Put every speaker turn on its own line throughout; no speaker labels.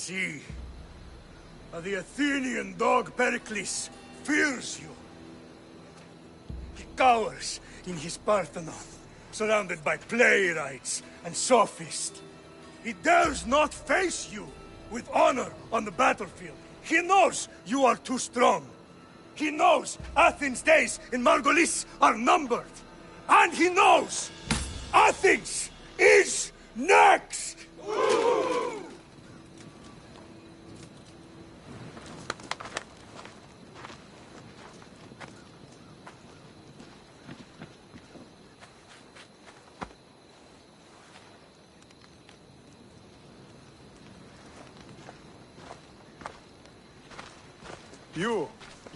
see. The Athenian dog Pericles fears you. He cowers in his Parthenon, surrounded by playwrights and sophists. He dares not face you with honor on the battlefield. He knows you are too strong. He knows Athens' days in Margolis are numbered. And he knows Athens is next!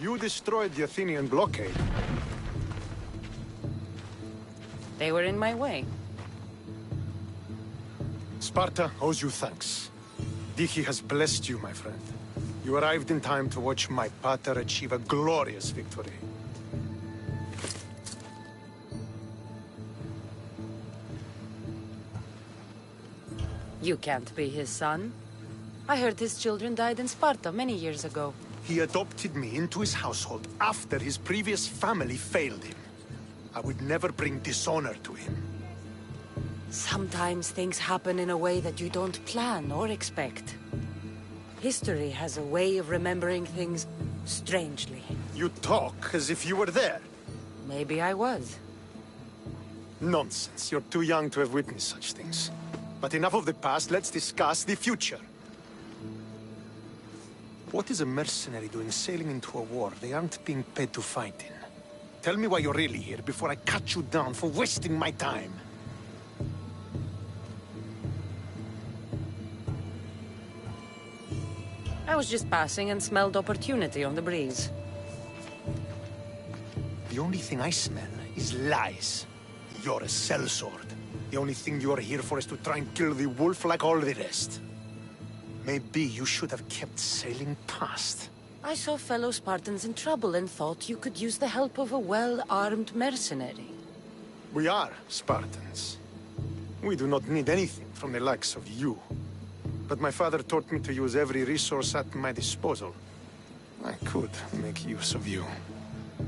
You destroyed the Athenian blockade.
They were in my way.
Sparta owes you thanks. Diki has blessed you, my friend. You arrived in time to watch my pater achieve a glorious victory.
You can't be his son. I heard his children died in Sparta many years ago.
He adopted me into his household after his previous family failed him. I would never bring dishonor to him.
Sometimes things happen in a way that you don't plan or expect. History has a way of remembering things strangely.
You talk as if you were there.
Maybe I was.
Nonsense. You're too young to have witnessed such things. But enough of the past, let's discuss the future. What is a mercenary doing sailing into a war they aren't being paid to fight in? Tell me why you're really here before I cut you down for wasting my time.
I was just passing and smelled opportunity on the breeze.
The only thing I smell is lies. You're a sellsword. The only thing you're here for is to try and kill the wolf like all the rest. Maybe you should have kept sailing past.
I saw fellow Spartans in trouble and thought you could use the help of a well-armed mercenary.
We are Spartans. We do not need anything from the likes of you. But my father taught me to use every resource at my disposal. I could make use of you.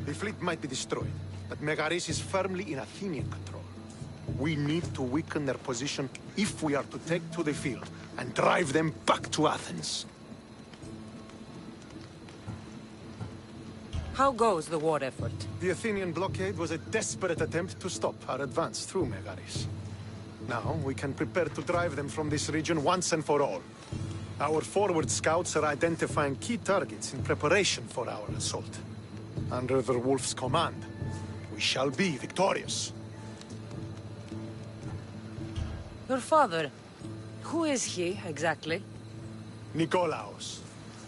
The fleet might be destroyed, but Megaris is firmly in Athenian control. We need to weaken their position if we are to take to the field and drive them back to Athens.
How goes the war effort?
The Athenian blockade was a desperate attempt to stop our advance through Megaris. Now we can prepare to drive them from this region once and for all. Our forward scouts are identifying key targets in preparation for our assault. Under the Wolf's command, we shall be victorious.
Your father, who is he exactly?
Nikolaos,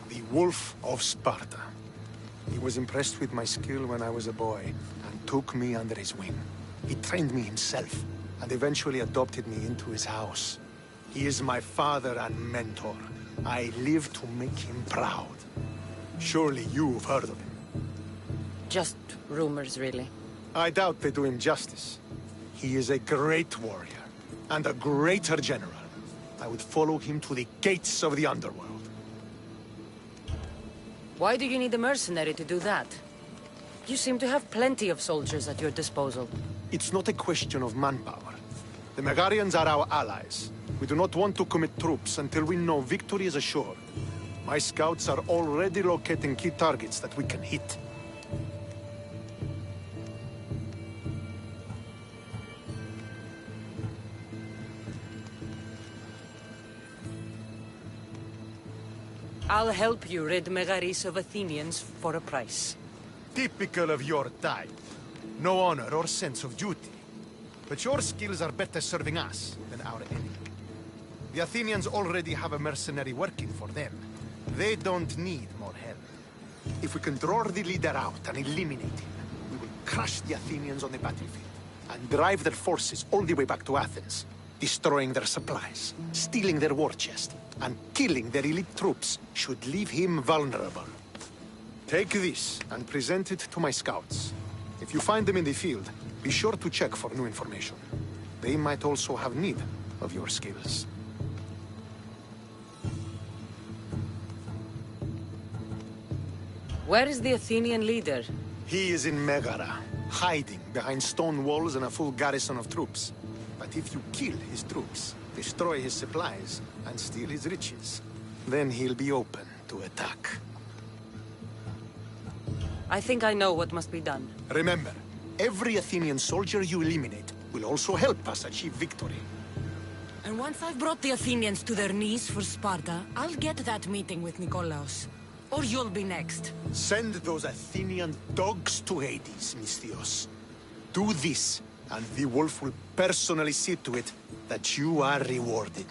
the Wolf of Sparta. He was impressed with my skill when I was a boy, and took me under his wing. He trained me himself, and eventually adopted me into his house. He is my father and mentor. I live to make him proud. Surely you've heard of him.
Just rumors, really.
I doubt they do him justice. He is a great warrior, and a greater general. I would follow him to the gates of the underworld.
Why do you need a mercenary to do that? You seem to have plenty of soldiers at your disposal.
It's not a question of manpower. The Megarians are our allies. We do not want to commit troops until we know victory is assured. My scouts are already locating key targets that we can hit.
I'll help you rid Megaris of Athenians for a price.
Typical of your type. No honor or sense of duty. But your skills are better serving us than our enemy. The Athenians already have a mercenary working for them. They don't need more help. If we can draw the leader out and eliminate him, we will crush the Athenians on the battlefield and drive their forces all the way back to Athens, destroying their supplies, stealing their war chest, and killing their elite troops should leave him vulnerable. Take this and present it to my scouts. If you find them in the field, be sure to check for new information. They might also have need of your skills.
Where is the Athenian leader?
He is in Megara, hiding behind stone walls and a full garrison of troops. But if you kill his troops, destroy his supplies, and steal his riches, then he'll be open to attack.
I think I know what must be done.
Remember, every Athenian soldier you eliminate will also help us achieve victory.
And once I've brought the Athenians to their knees for Sparta, I'll get that meeting with Nikolaos. Or you'll be next.
Send those Athenian dogs to Hades, Misthios. Do this, and the wolf will personally see to it that you are rewarded.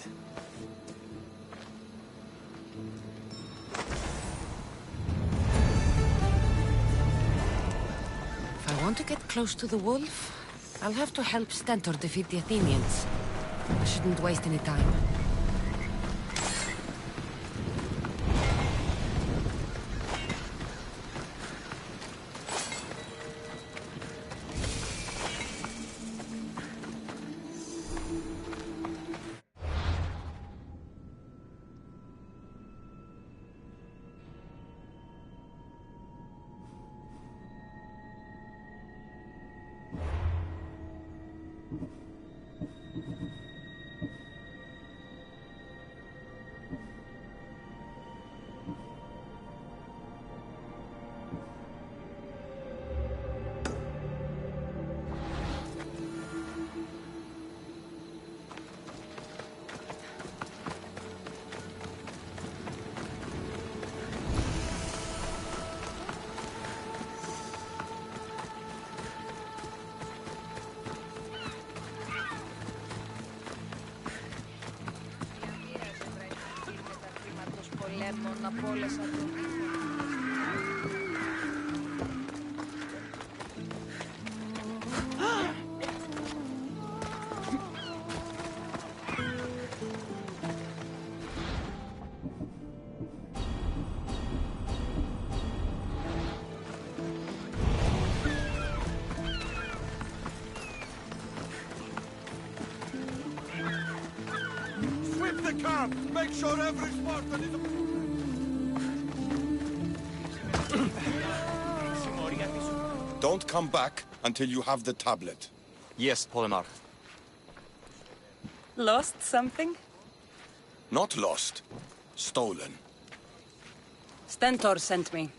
If I want to get close to the wolf, I'll have to help Stentor defeat the Athenians. I shouldn't waste any time.
Sweep the camp! Make sure every Spartan is...
Don't come back until you have the tablet.
Yes, Polemarch.
Lost something?
Not lost. Stolen.
Stentor sent me.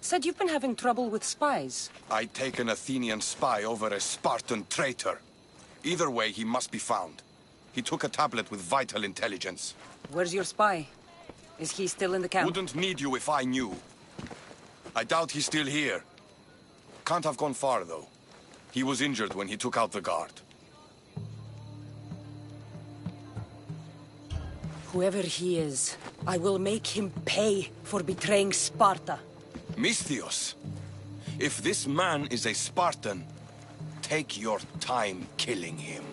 Said you've been having trouble with spies.
I take an Athenian spy over a Spartan traitor. Either way, he must be found. He took a tablet with vital intelligence.
Where's your spy? Is he still in the camp?
Wouldn't need you if I knew. I doubt he's still here. Can't have gone far, though. He was injured when he took out the guard.
Whoever he is, I will make him pay for betraying Sparta.
Misthios, if this man is a Spartan, take your time killing him.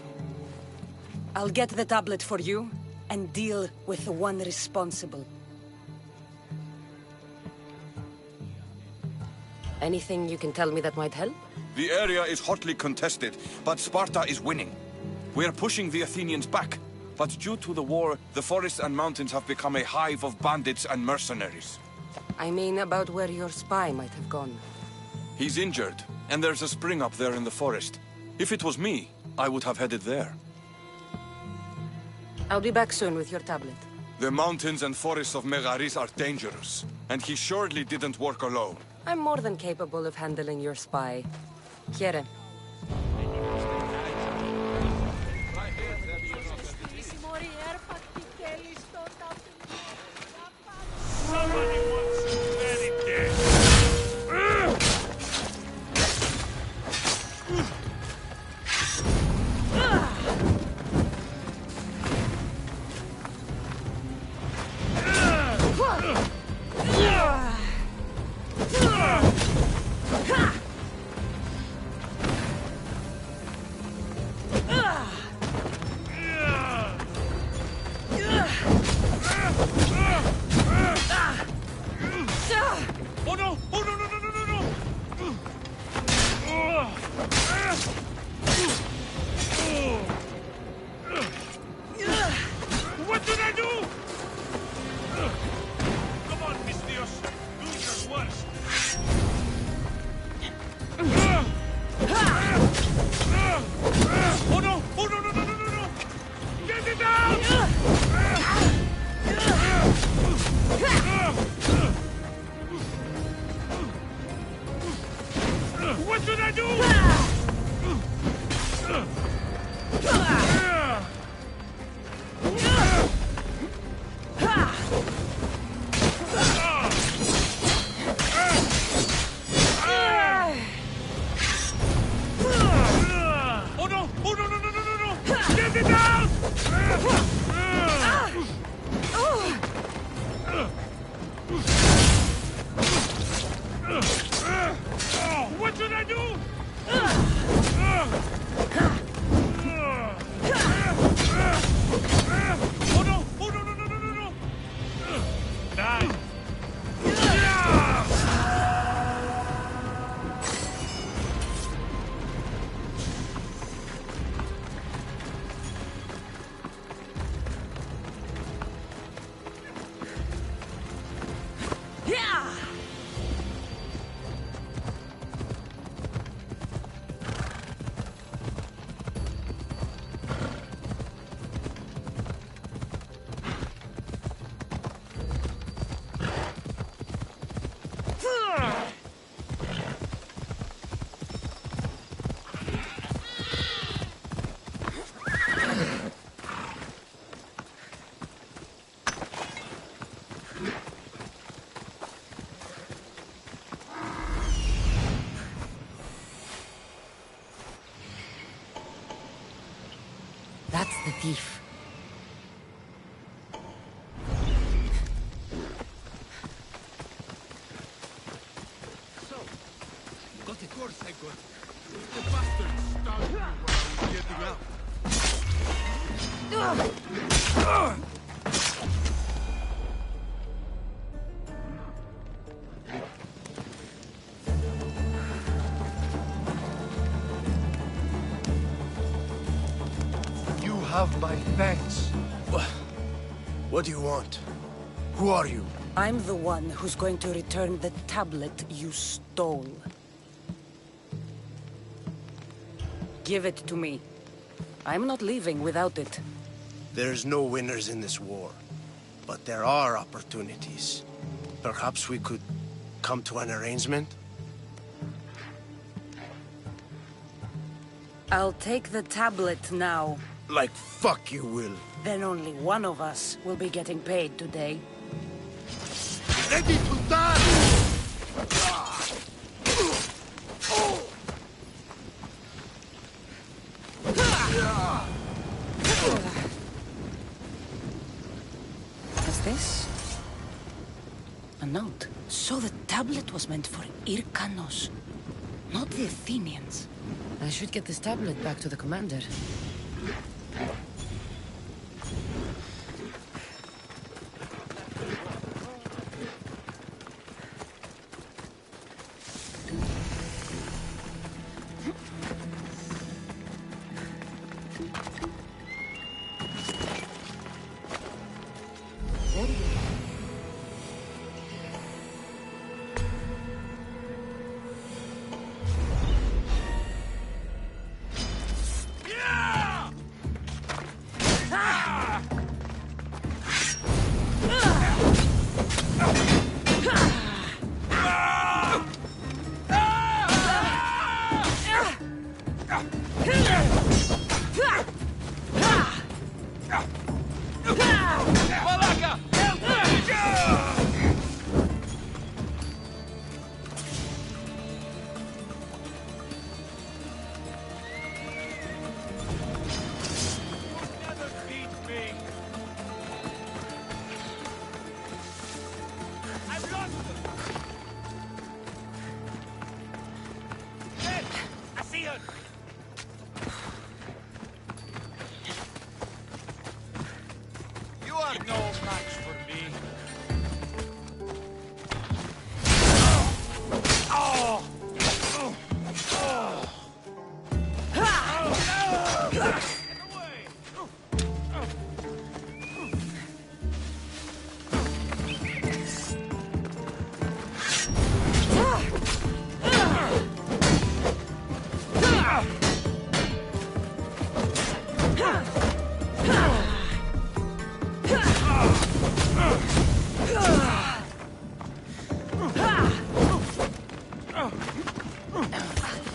I'll get the tablet for you, and deal with the one responsible.
Anything you can tell me that might help?
The area is hotly contested, but Sparta is winning. We're pushing the Athenians back, but due to the war, the forests and mountains have become a hive of bandits and mercenaries.
I mean about where your spy might have gone.
He's injured, and there's a spring up there in the forest. If it was me, I would have headed there.
I'll be back soon with your tablet.
The mountains and forests of Megaris are dangerous, and he surely didn't work alone.
I'm more than capable of handling your spy. Here.
Somebody wants too many dead. Oh no! Oh no, no, no, no, no, no! Get it down! What should I do? Oh no! Oh no, no, no, no, no, no! Get it down! What should I do? Oh no! Oh no, no, no, no, no, no! Die!
That's the thief.
Got it, of course I got it. The bastard starved me while I was getting out.
You have my thanks.
What do you want? Who are you?
I'm the one who's going to return the tablet you stole. Give it to me. I'm not leaving without it.
There's no winners in this war, but there are opportunities. Perhaps we could come to an arrangement?
I'll take the tablet now.
Like fuck you will.
Then only one of us will be getting paid today.
Ready to die!
What's this? A note. So the tablet was meant for Irkanos, not the Athenians.
I should get this tablet back to the commander.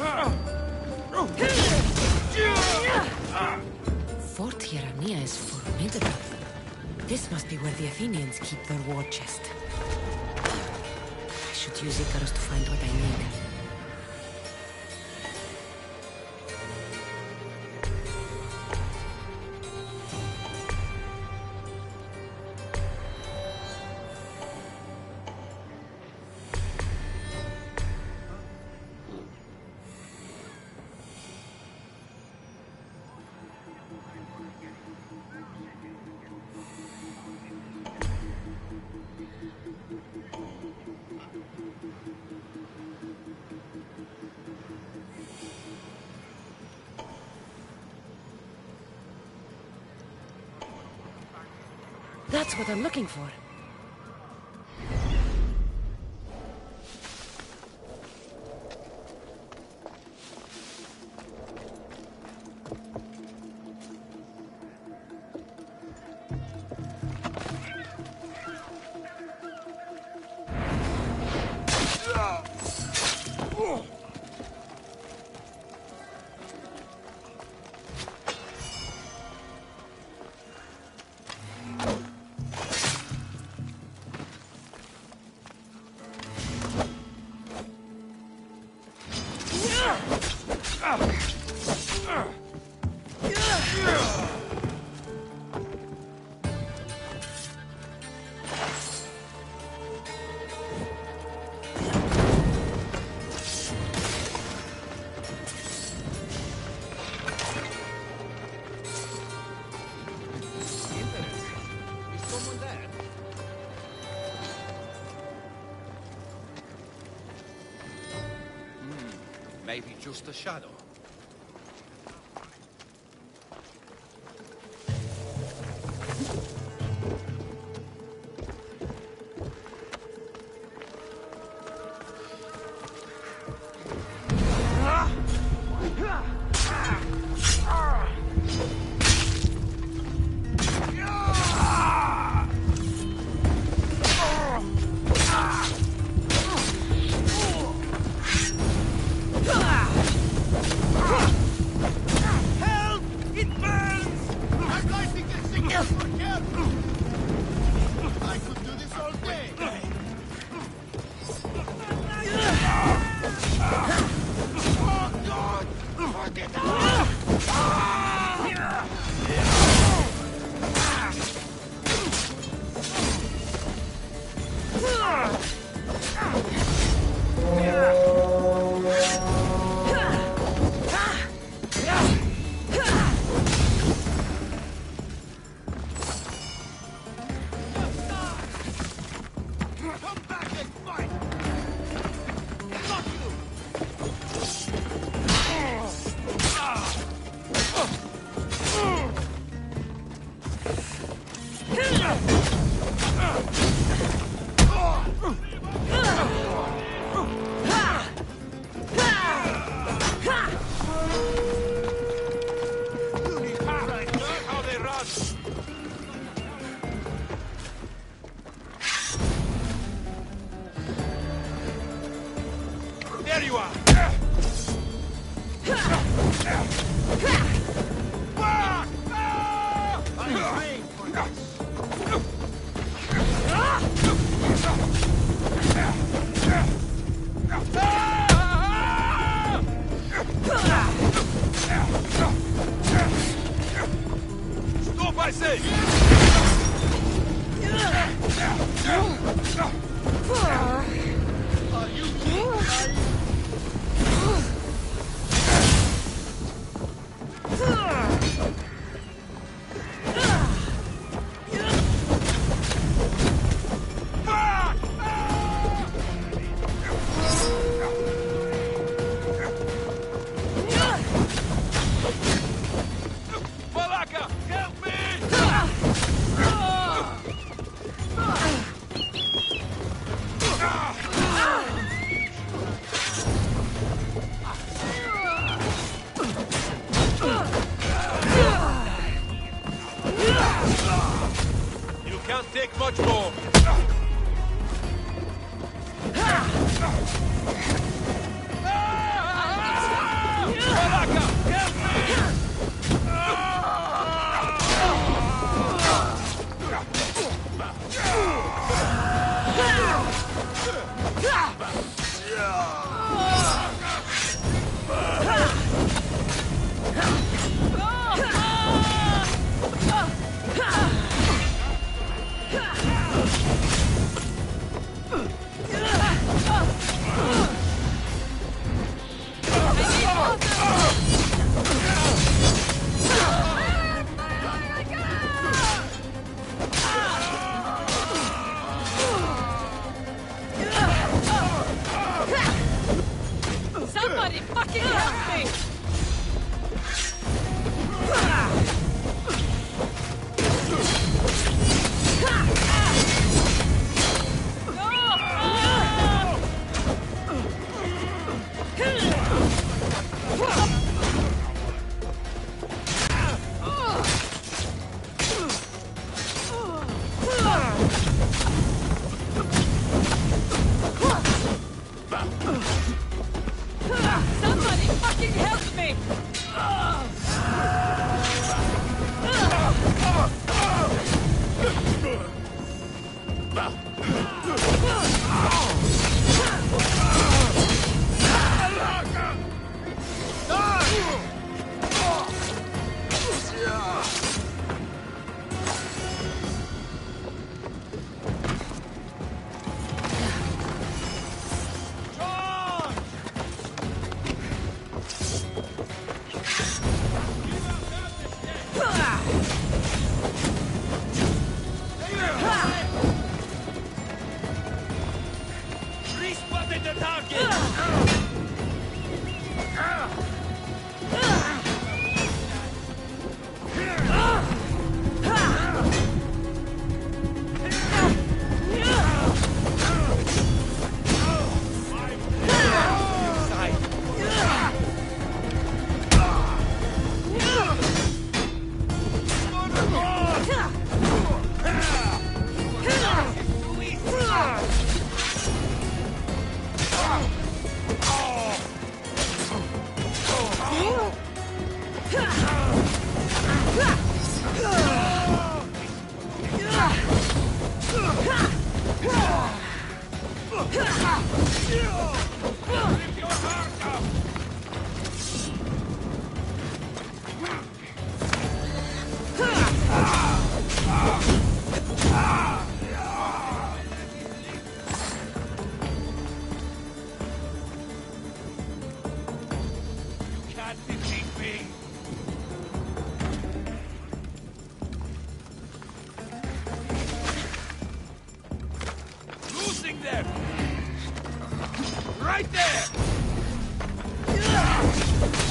Fort Hierania is formidable. This must be where the Athenians keep their war chest. I should use Icarus to find what I need. That's what I'm looking for.
Maybe just a shadow.
There you are!
I'm praying for this.
Stop, I say!
Are you kidding?
Can't take much more.
Somebody fucking help me! Somebody fucking help me!
Respotted the target! Losing them! Right there!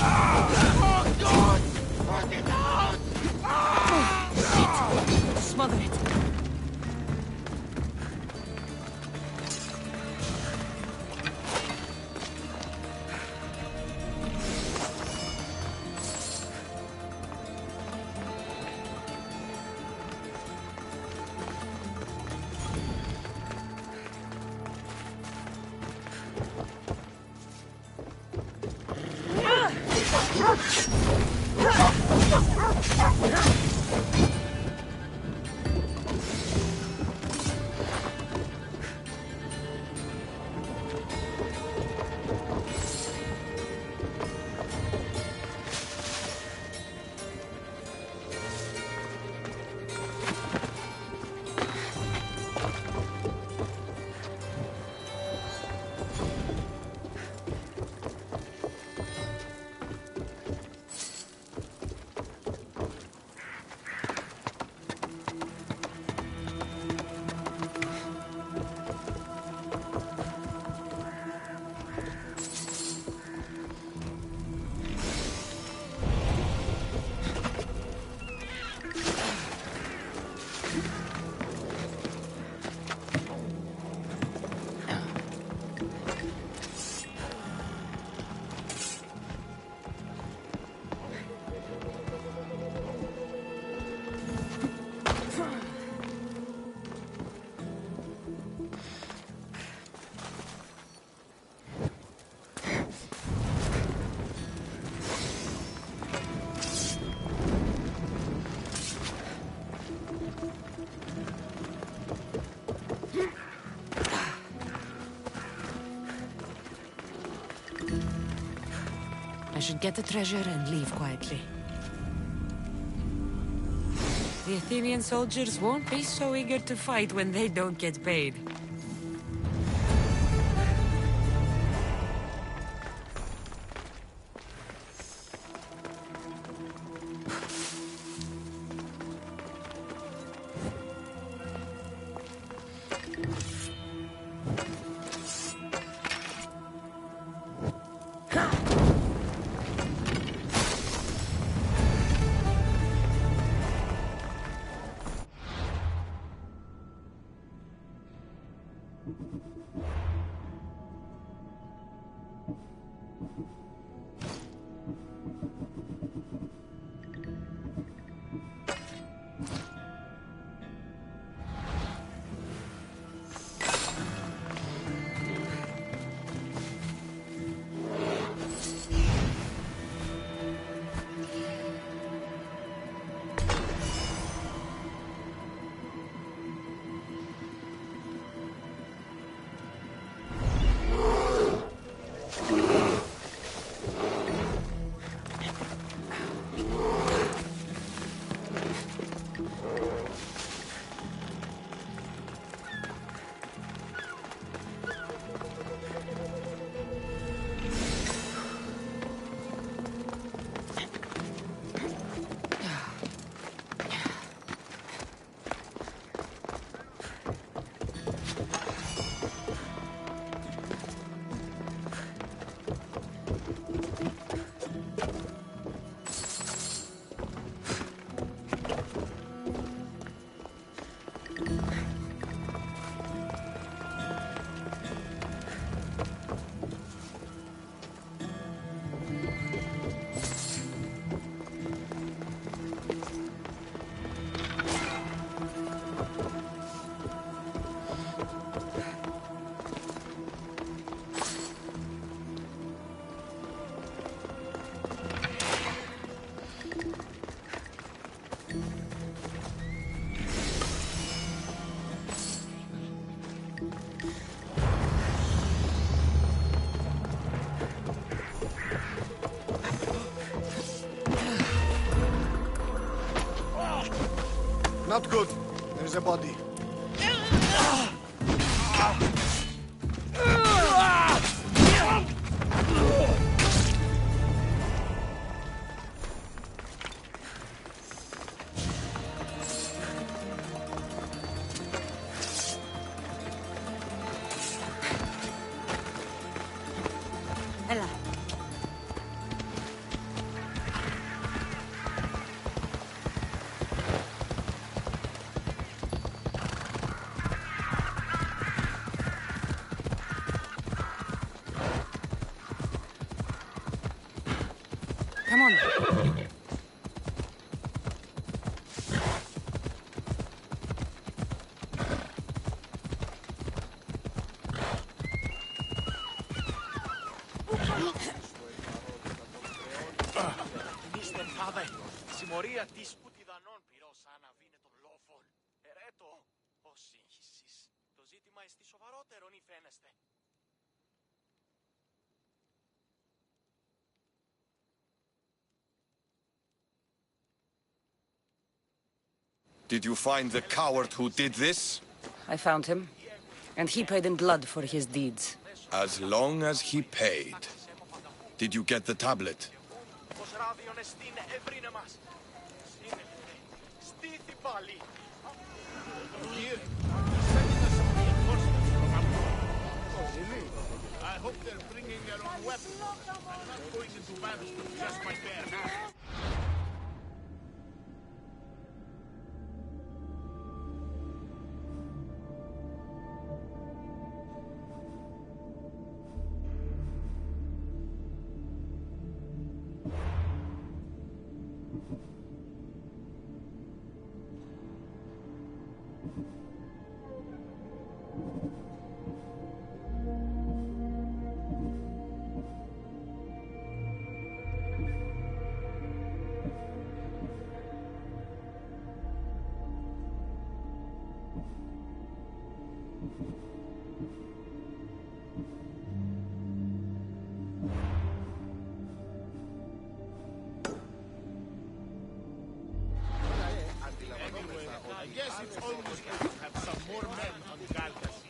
Oh, God! Work it out!
Smother it. I should get the treasure and leave quietly. The Athenian soldiers won't be so eager to fight when they don't get paid.
Not good. There's a body.
Έλα. Come on.
Μίστερ Φάδε, συμμορία της Πουτιδανών πυρός αναβίνε των λόφων. Ερέτο, ως σύγχυσης. Το ζήτημα εστί σοβαρότερον ή φαίνεστε.
Did you find the coward who did this?
I found him, and he paid in blood for his deeds.
As long as he paid. Did you get the tablet?
Ως ράδιον εστίν ευρύνε μας. Στήθη πάλι. I hope they're bringing their own weapons. I'm not going into battle with just my bare hands. I guess it's always good to have some more men on Galgasi.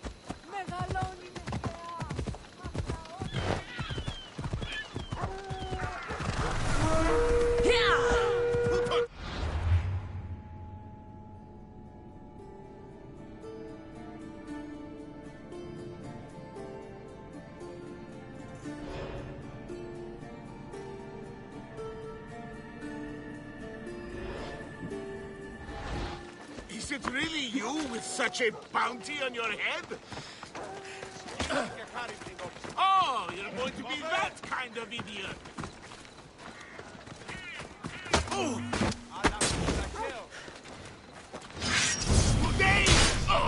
Is it really you with such a bounty on your head? Oh, you're going to be that kind of idiot. Oh! Today! No!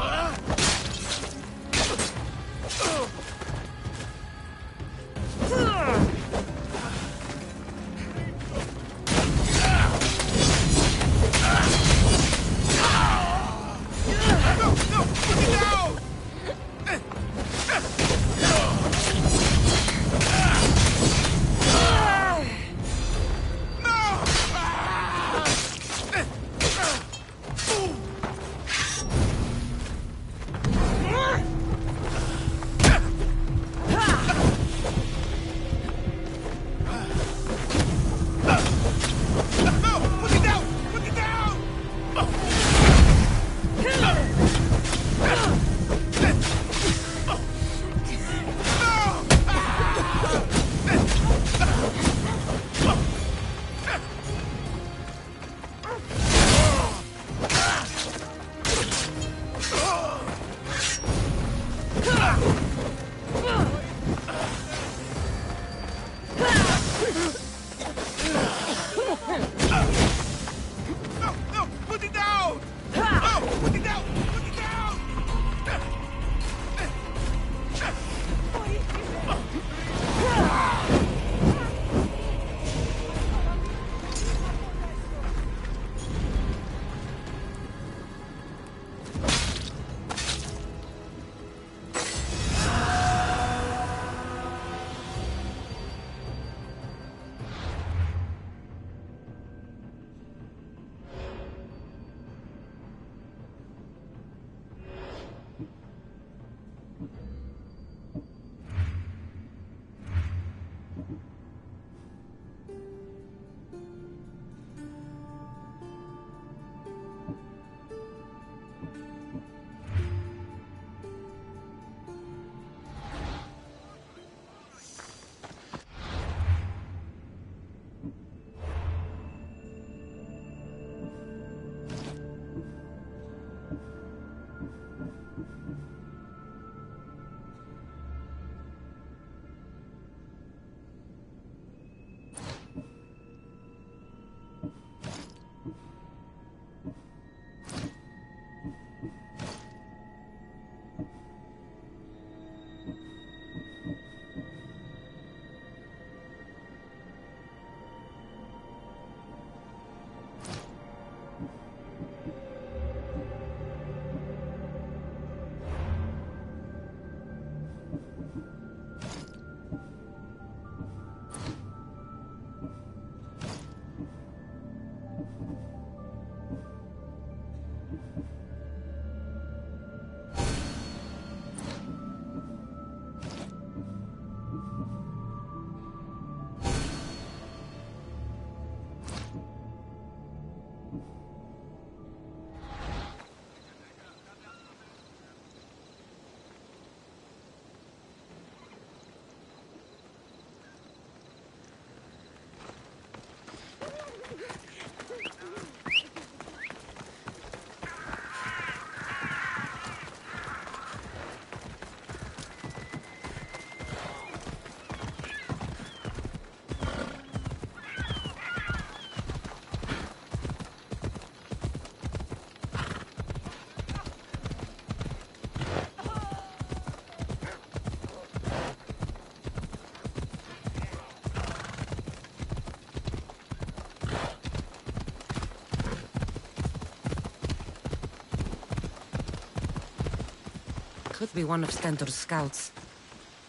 Could be one of Stentor's scouts.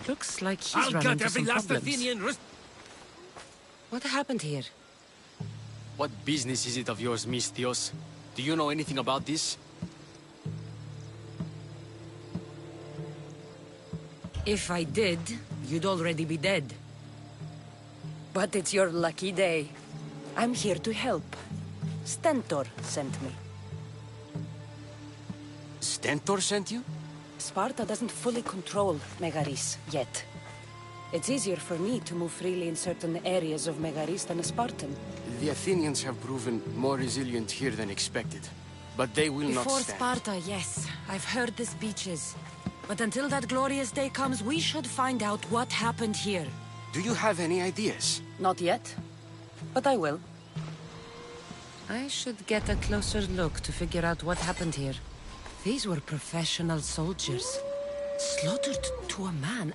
Looks like he's
I'll
run
cut
into
every
some
last
problems.
Athenian
What happened here?
What business is it of yours, Misthios? Do you know anything about this?
If I did, you'd already be dead.
But it's your lucky day. I'm here to help. Stentor sent me.
Stentor sent you?
Sparta doesn't fully control Megaris yet. It's easier for me to move freely in certain areas of Megaris than a Spartan.
The Athenians have proven more resilient here than expected. But they will not
Before
stand.
Sparta, yes. I've heard the speeches. But until that glorious day comes, we should find out what happened here.
Do you have any ideas?
Not yet, but I will.
I should get a closer look to figure out what happened here. These were professional soldiers. Slaughtered to a man.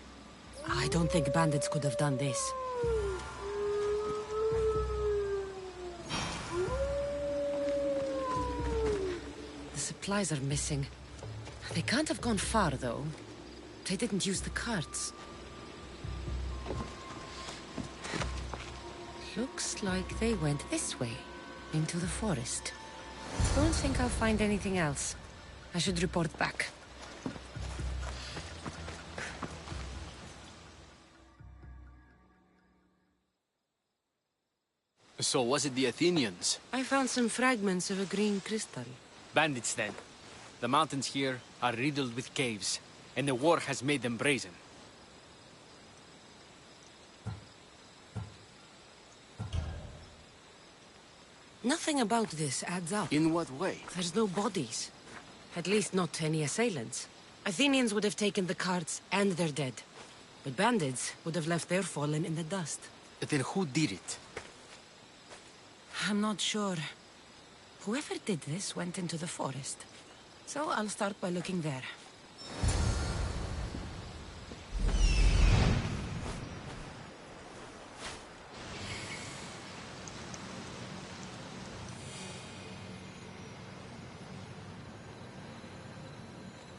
I don't think bandits could have done this. The supplies are missing. They can't have gone far, though. They didn't use the carts. Looks like they went this way, into the forest. Don't think I'll find anything else. I should report back.
So was it the Athenians?
I found some fragments of a green crystal.
Bandits then. The mountains here are riddled with caves, and the war has made them brazen.
Nothing about this adds up.
In what way?
There's no bodies. At least not any assailants. Athenians would have taken the carts and their dead. But bandits would have left their fallen in the dust.
Then who did it?
I'm not sure. Whoever did this went into the forest. So I'll start by looking there.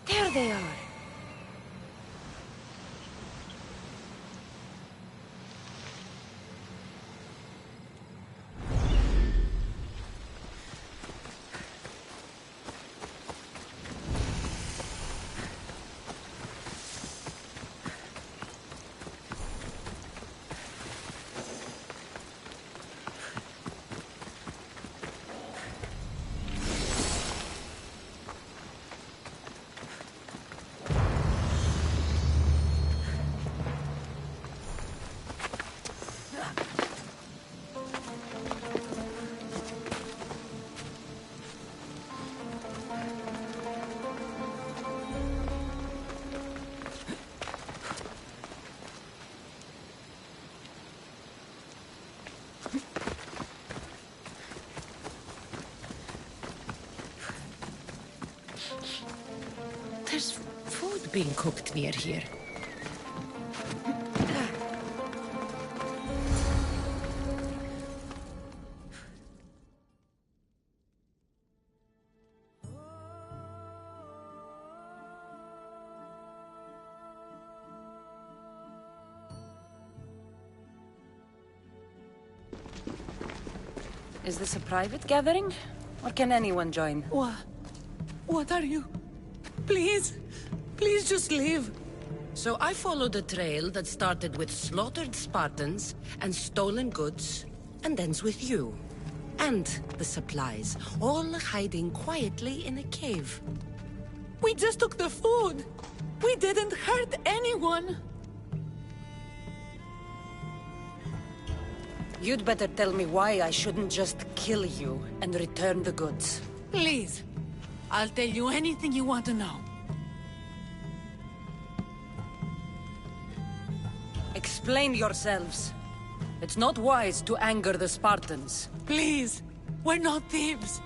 There they are. There's food being cooked near here.
Is this a private gathering? Or can anyone join?
What are you? Please, please just leave. So I followed a trail that started with slaughtered Spartans and stolen goods, and ends with you. And the supplies, all hiding quietly in a cave.
We just took the food. We didn't hurt anyone.
You'd better tell me why I shouldn't just kill you and return the goods.
Please. I'll tell you anything you want to know.
Explain yourselves. It's not wise to anger the Spartans.
Please. We're not thieves.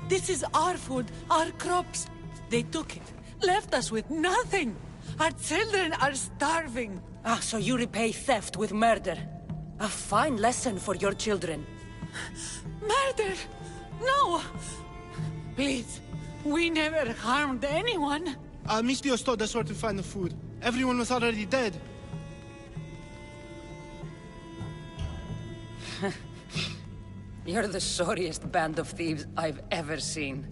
This is our food, our crops. They took it, left us with nothing. Our children are starving.
Ah, so you repay theft with murder. A fine lesson for your children.
Murder! No! Please, we never harmed anyone.
Misthios told us where to find the food. Everyone was already dead.
You're the sorriest band of thieves I've ever seen.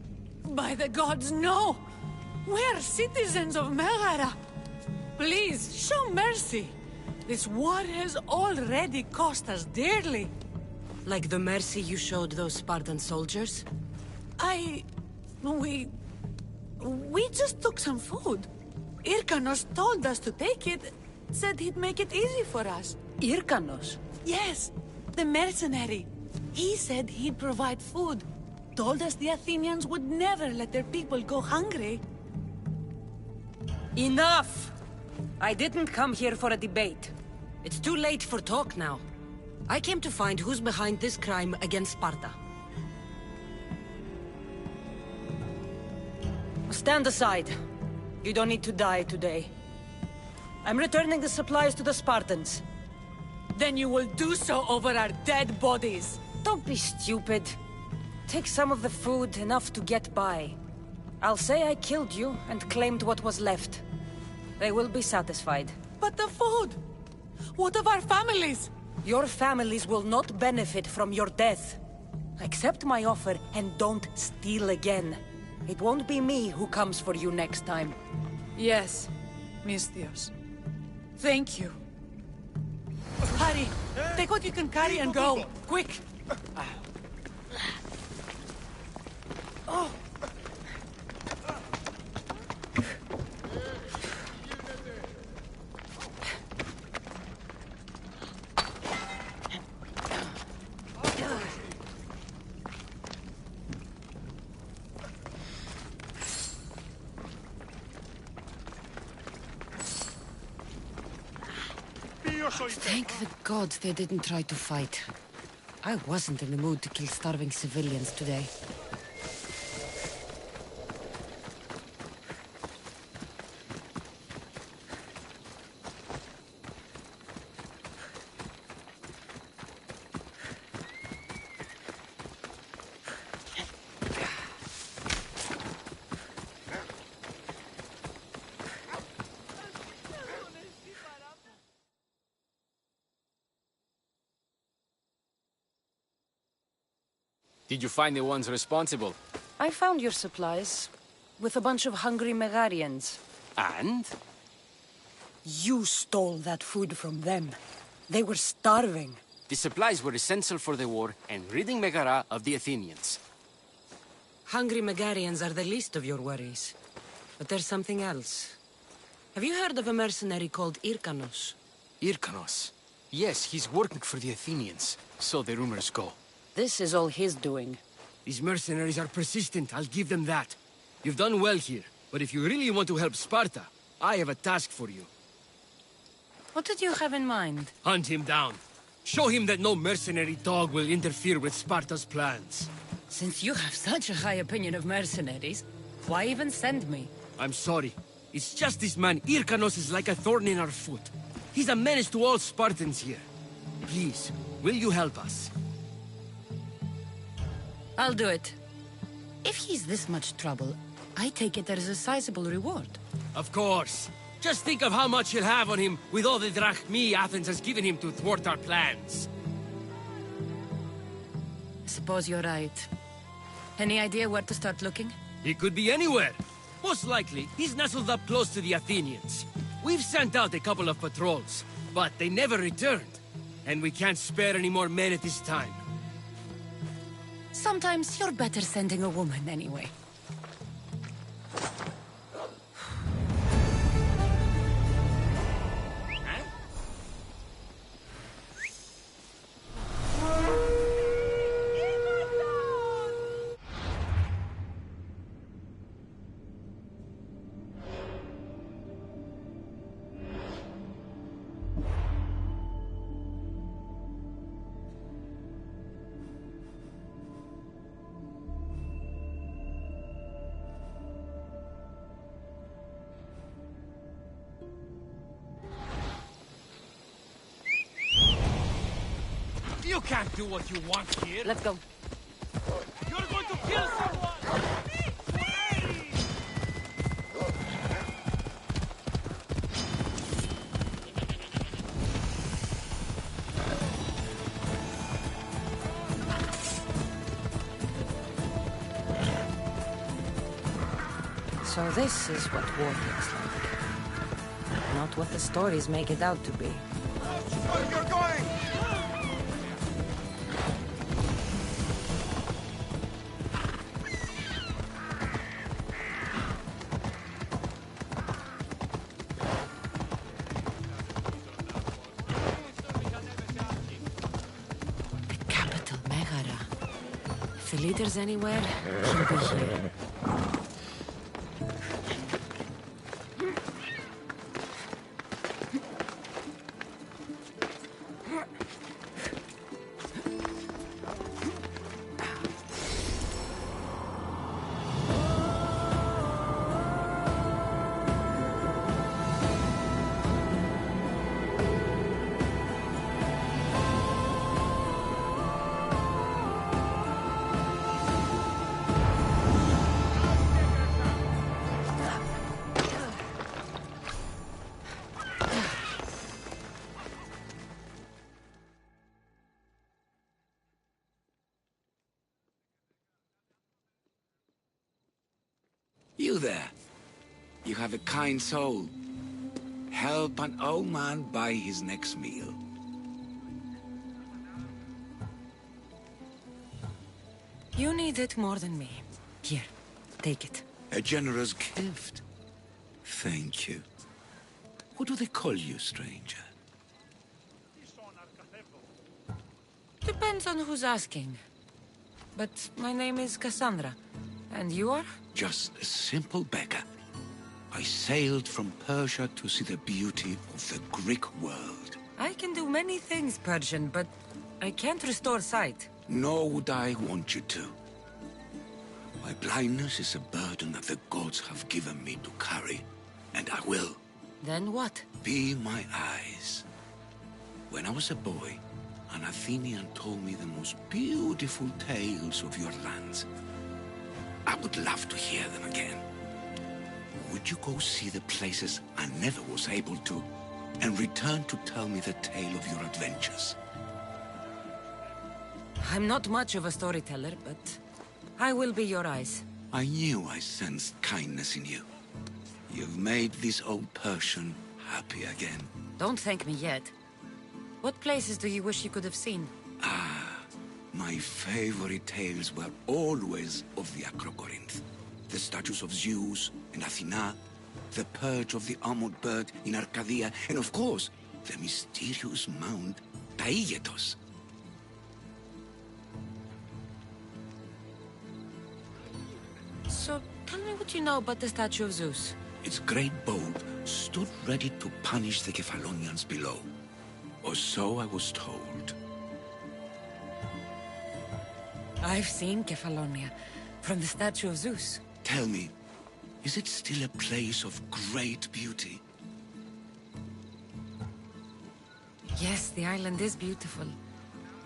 By the gods, no! We're citizens of Megara. Please, show mercy. This war has already cost us dearly.
Like the mercy you showed those Spartan soldiers?
We just took some food. Irkanos told us to take it, said he'd make it easy for us.
Irkanos?
Yes, the mercenary. He said he'd provide food. Told us the Athenians would never let their people go hungry.
Enough! I didn't come here for a debate.
It's too late for talk now. I came to find who's behind this crime against Sparta.
Stand aside. You don't need to die today. I'm returning the supplies to the Spartans.
Then you will do so over our dead bodies.
Don't be stupid. Take some of the food, enough to get by. I'll say I killed you and claimed what was left. They will be satisfied.
But the food! What of our families?
Your families will not benefit from your death. Accept my offer and don't steal again. It won't be me who comes for you next time.
Yes, Misthios. Thank you. Hurry! Take what you can carry and go! Quick!
Thank the gods they didn't try to fight. I wasn't in the mood to kill starving civilians today.
Did you find the ones responsible?
I found your supplies, with a bunch of hungry Megarians.
And?
You stole that food from them. They were starving.
The supplies were essential for the war and ridding Megara of the Athenians.
Hungry Megarians are the least of your worries. But there's something else. Have you heard of a mercenary called Irkanos?
Irkanos? Yes, he's working for the Athenians, so the rumors go.
This is all his doing.
These mercenaries are persistent, I'll give them that. You've done well here, but if you really want to help Sparta, I have a task for you.
What did you have in mind?
Hunt him down. Show him that no mercenary dog will interfere with Sparta's plans.
Since you have such a high opinion of mercenaries, why even send me?
I'm sorry. It's just this man, Irkanos, is like a thorn in our foot. He's a menace to all Spartans here. Please, will you help us?
I'll do it. If he's this much trouble, I take it there is a sizable reward.
Of course. Just think of how much he'll have on him with all the drachmi Athens has given him to thwart our plans.
I suppose you're right. Any idea where to start looking?
He could be anywhere. Most likely, he's nestled up close to the Athenians. We've sent out a couple of patrols, but they never returned. And we can't spare any more men at this time.
Sometimes you're better sending a woman anyway.
You can't do what you want here.
Let's go.
You're going to kill someone!
So this is what war looks like. Not what the stories make it out to be.
Where you're going!
The capital, Megara. If the leader's anywhere, he'll be here.
You there. You have a kind soul. Help an old man buy his next meal.
You need it more than me. Here, take it.
A generous gift. Thank you. What do they call you, stranger?
Depends on who's asking. But my name is Cassandra. And you are?
Just a simple beggar. I sailed from Persia to see the beauty of the Greek world.
I can do many things, Persian, but I can't restore sight.
Nor would I want you to. My blindness is a burden that the gods have given me to carry, and I will.
Then what?
Be my eyes. When I was a boy, an Athenian told me the most beautiful tales of your lands. I would love to hear them again. Would you go see the places I never was able to, and return to tell me the tale of your adventures?
I'm not much of a storyteller, but I will be your eyes.
I knew I sensed kindness in you. You've made this old Persian happy again.
Don't thank me yet. What places do you wish you could have seen?
My favorite tales were always of the Acrocorinth. The statues of Zeus and Athena, the perch of the armored bird in Arcadia, and of course, the mysterious mound Taigetos.
So, tell me what you know about the statue of Zeus.
Its great boat stood ready to punish the Kephalonians below. Or so I was told.
I've seen Kephallonia, from the statue of Zeus.
Tell me, is it still a place of great beauty?
Yes, the island is beautiful.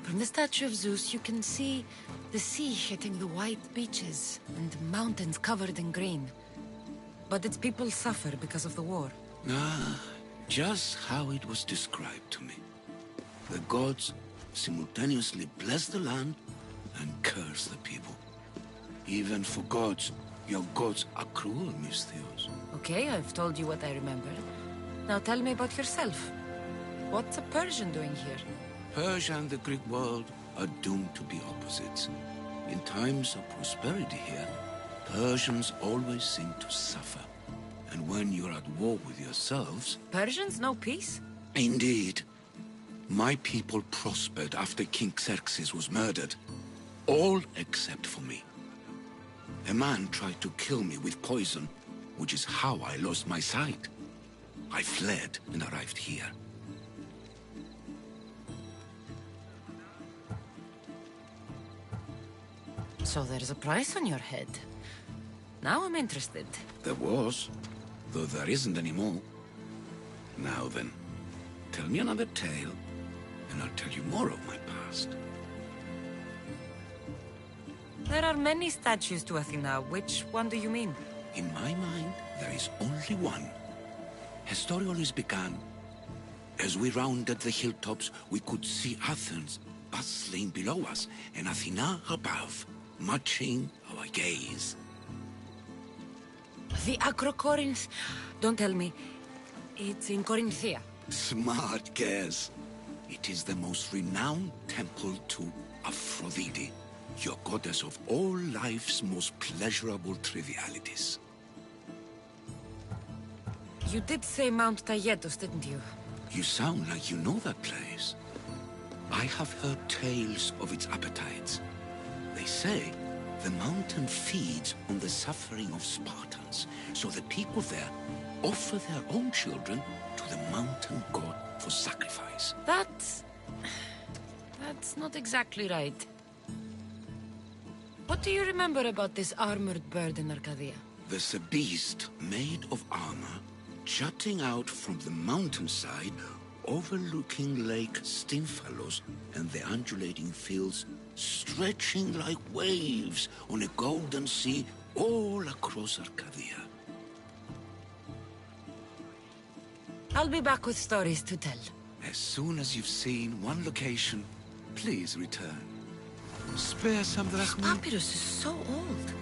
From the statue of Zeus, you can see the sea hitting the white beaches and mountains covered in green. But its people suffer because of the war.
Just how it was described to me. The gods simultaneously bless the land and curse the people. Even for gods, your gods are cruel, Miss Theos.
Okay, I've told you what I remember. Now tell me about yourself. What's a Persian doing here?
Persia and the Greek world are doomed to be opposites. In times of prosperity here, Persians always seem to suffer. And when you're at war with yourselves...
Persians know peace?
Indeed. My people prospered after King Xerxes was murdered. All except for me. A man tried to kill me with poison, which is how I lost my sight. I fled and arrived here.
So there's a price on your head. Now I'm interested.
There was, though there isn't anymore. Now then, tell me another tale, and I'll tell you more of my past.
There are many statues to Athena. Which one do you mean?
In my mind, there is only one. Her story always began. As we rounded the hilltops, we could see Athens bustling below us, and Athena above, matching our gaze.
The Acrocorinth... Don't tell me. It's in Corinthia.
Smart guess. It is the most renowned temple to Aphrodite, your goddess of all life's most pleasurable trivialities.
You did say Mount Taygetos, didn't you?
You sound like you know that place. I have heard tales of its appetites. They say the mountain feeds on the suffering of Spartans, so the people there offer their own children to the mountain god for sacrifice.
That's not exactly right. What do you remember about this armored bird in Arcadia?
There's a beast made of armor jutting out from the mountainside, overlooking Lake Stymphalos and the undulating fields stretching like waves on a golden sea all across Arcadia.
I'll be back with stories to tell.
As soon as you've seen one location, please return. Spare some drachmae.
Papyrus is so old.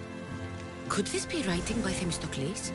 Could this be writing by Themistocles?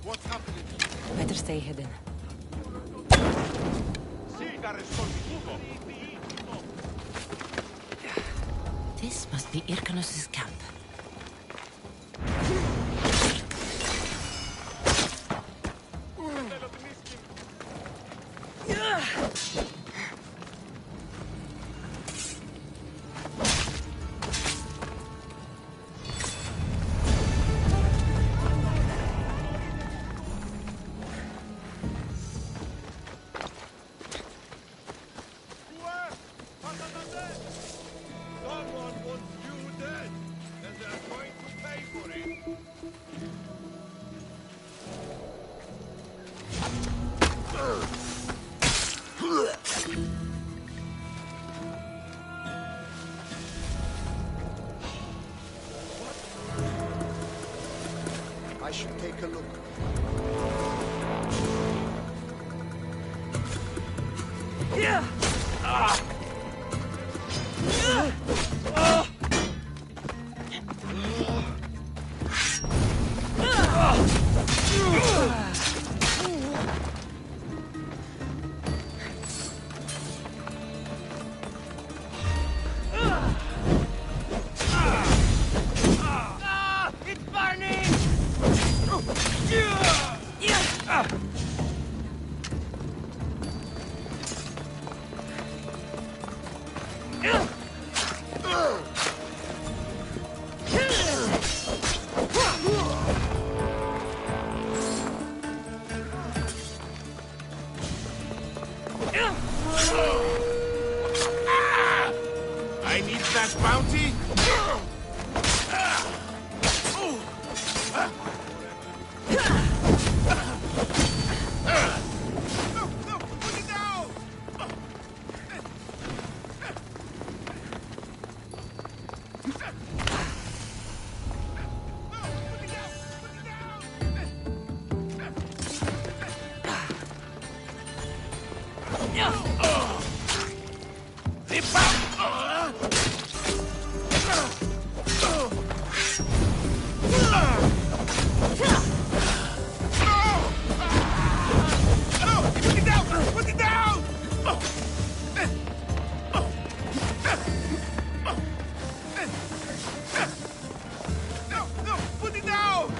What's happening?
Better stay hidden. This must be Irkanos' camp.
I should take a look.
I need that bounty.
No, put it down!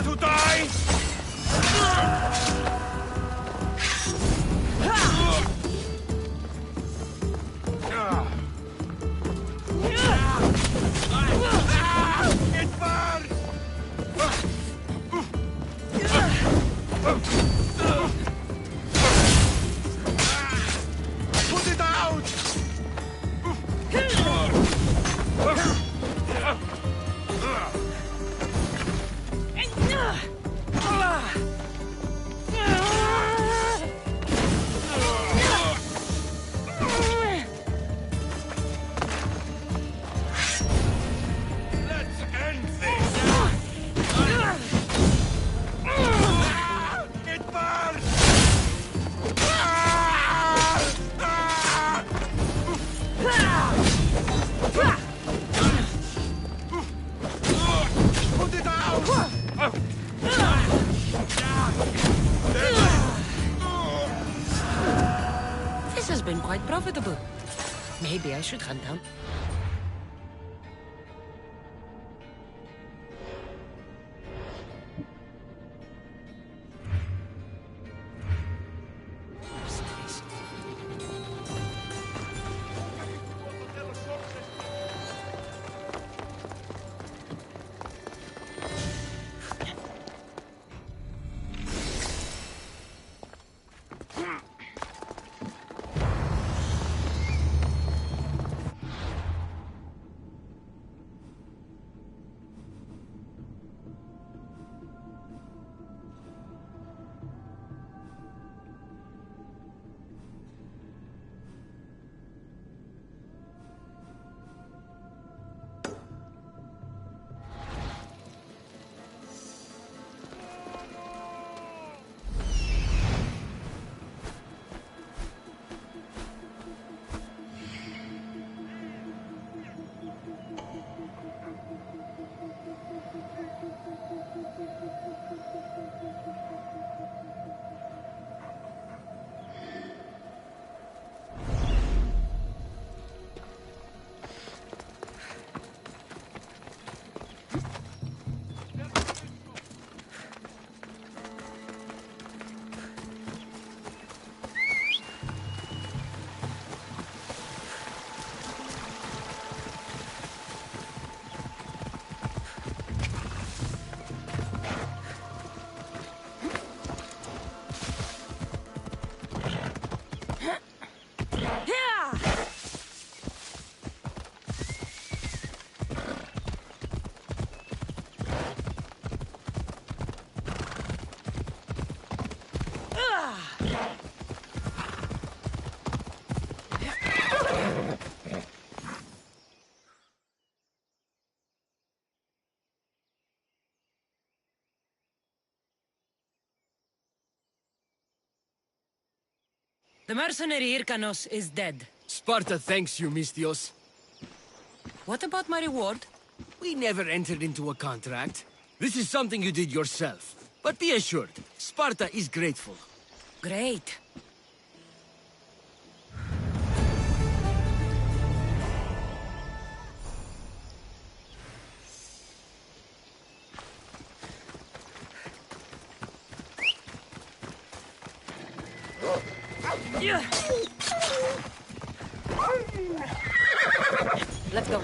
ready to die? Get back! Put it out! Let's end this! Get back! Put it out!
This has been quite profitable. Maybe I should hunt down.
The mercenary Hyrkanos is dead.
Sparta thanks you, Mystios.
What about my reward?
We never entered into a contract. This is something you did yourself. But be assured, Sparta is grateful.
Great. Let's go.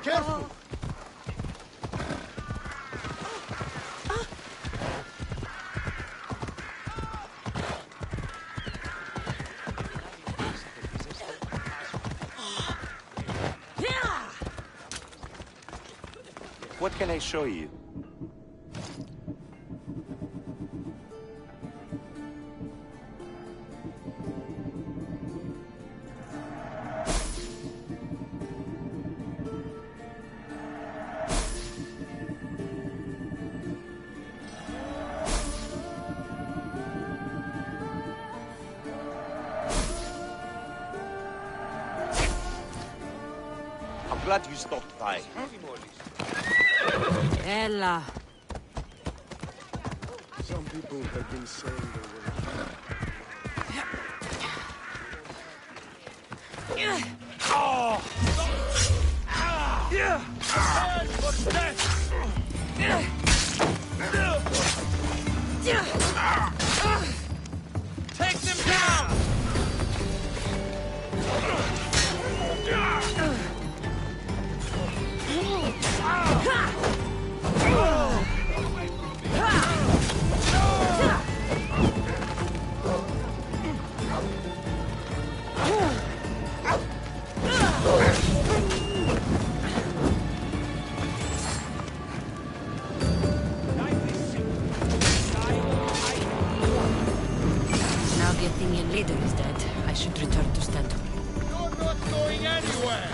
Careful!
What can I show you? glad you stopped by.
Ella.
Some people have been saying they were...
Oh! Yeah!
Take them down!
Now the Athenian leader is dead. I should return to Stanton.
You're not going anywhere!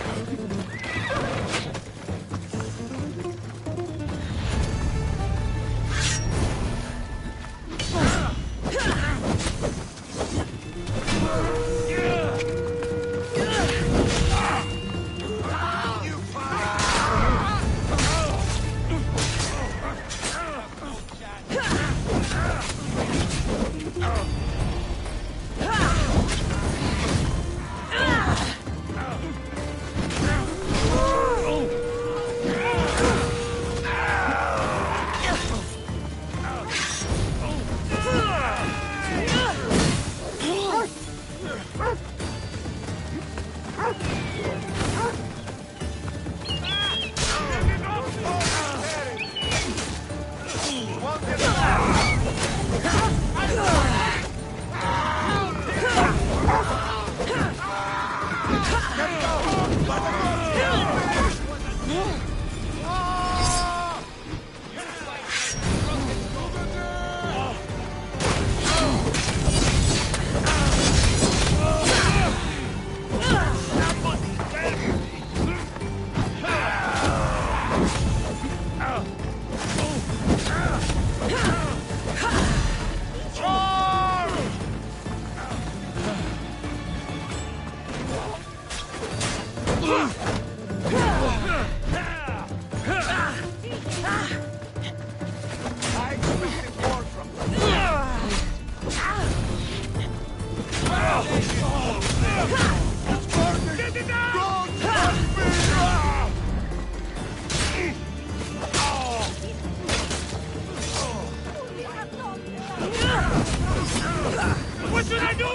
What should I do?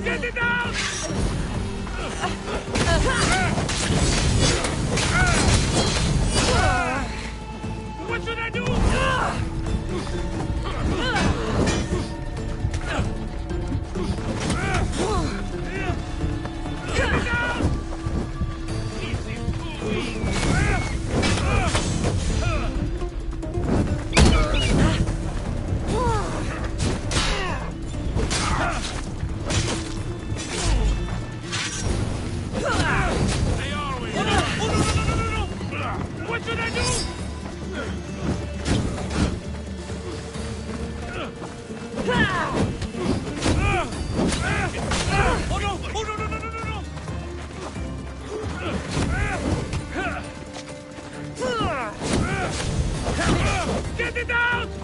Get it down! What should I do? Get it down! What should I do? Oh no! Oh no! No! No! No! No! No! Get it out!